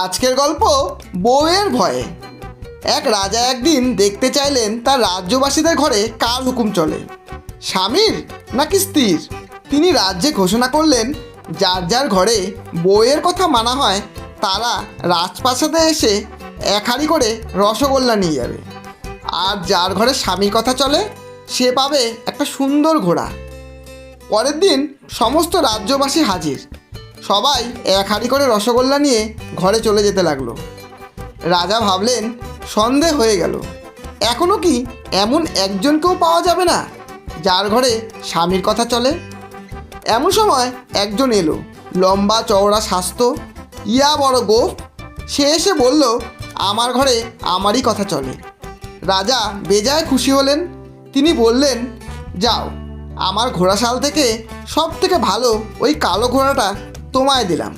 আজকের গল্প বউয়ের ভয়ে। এক রাজা একদিন দেখতে চাইলেন তার রাজ্যবাসীদের ঘরে কার হুকুম চলে, স্বামীর নাকি স্ত্রীর। তিনি রাজ্যে ঘোষণা করলেন, যার যার ঘরে বউয়ের কথা মানা হয় তারা রাজপ্রাসাদে এসে এক হাঁড়ি করে রসগোল্লা নিয়ে যাবে, আর যার ঘরে স্বামীর কথা চলে সে পাবে একটা সুন্দর ঘোড়া। পরের দিন সমস্ত রাজ্যবাসী হাজির, সবাই এক হাঁড়ি করে রসগোল্লা নিয়ে ঘরে চলে যেতে লাগলো। রাজা ভাবলেন, সন্ধে হয়ে গেল, এখনও কি এমন একজনকেও পাওয়া যাবে না যার ঘরে স্বামীর কথা চলে। এমন সময় একজন এলো, লম্বা চওড়া স্বাস্থ্য, ইয়া বড় গোঁফ। সে এসে বলল, আমার ঘরে আমারই কথা চলে। রাজা বেজায় খুশি হলেন। তিনি বললেন, যাও, আমার ঘোড়াশাল থেকে সব থেকে ভালো ওই কালো ঘোড়াটা তোমায় দিলাম।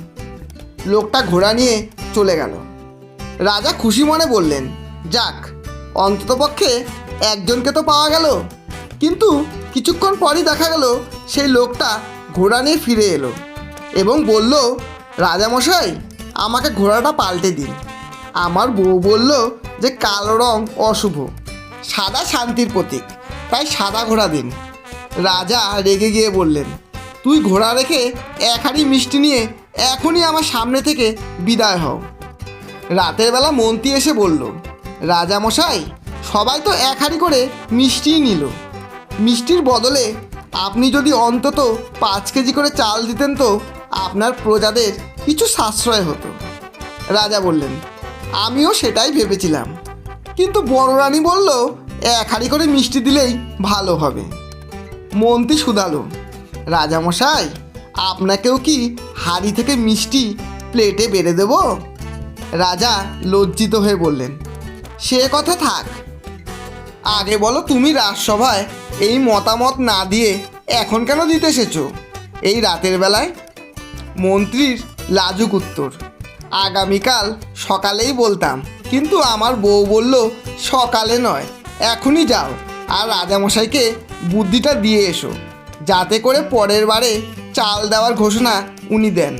লোকটা ঘোড়া নিয়ে চলে গেল। রাজা খুশি মনে বললেন, যাক, অন্ততপক্ষে একজনকে তো পাওয়া গেল। কিন্তু কিছুক্ষণ পরই দেখা গেল সেই লোকটা ঘোড়া নিয়ে ফিরে এলো এবং বলল, রাজামশাই, আমাকে ঘোড়াটা পাল্টে দিন। আমার বউ বলল যে কালো রং অশুভ, সাদা শান্তির প্রতীক, তাই সাদা ঘোড়া দিন। রাজা রেগে গিয়ে বললেন, তুই ঘোড়া রেখে এক হাঁড়ি মিষ্টি নিয়ে এখনই আমার সামনে থেকে বিদায় হও। রাতের বেলা মন্ত্রী এসে বলল, রাজামশাই, সবাই তো এক হাঁড়ি করে মিষ্টিই নিল। মিষ্টির বদলে আপনি যদি অন্তত 5 কেজি করে চাল দিতেন তো আপনার প্রজাদের কিছু সাশ্রয় হতো। রাজা বললেন, আমিও সেটাই ভেবেছিলাম, কিন্তু বড় রানী বলল এক হাঁড়ি করে মিষ্টি দিলেই ভালো হবে। মন্ত্রী শুধালো, রাজামশাই, আপনাকেও কি হাঁড়ি থেকে মিষ্টি প্লেটে বেড়ে দেব? রাজা লজ্জিত হয়ে বললেন, সে কথা থাক, আগে বলো, তুমি রাজসভায় এই মতামত না দিয়ে এখন কেন দিতে এসেছো এই রাতের বেলায়? মন্ত্রীর লাজুক উত্তর, আগামীকাল সকালেই বলতাম, কিন্তু আমার বউ বলল সকালে নয়, এখনই যাও আর রাজামশাইকে বুদ্ধিটা দিয়ে এসো, যাতে করে পরের বারে চাল দেওয়ার ঘোষণা উনি দেন।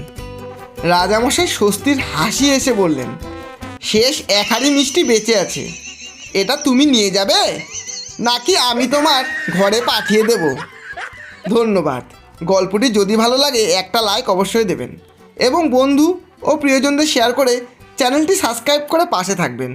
রাজামশাই স্বস্তির হাসি এসে বললেন, শেষ এক হাঁড়ি মিষ্টি বেঁচে আছে, এটা তুমি নিয়ে যাবে নাকি আমি তোমার ঘরে পাঠিয়ে দেব? ধন্যবাদ। গল্পটি যদি ভালো লাগে একটা লাইক অবশ্যই দেবেন এবং বন্ধু ও প্রিয়জনদের শেয়ার করে চ্যানেলটি সাবস্ক্রাইব করে পাশে থাকবেন।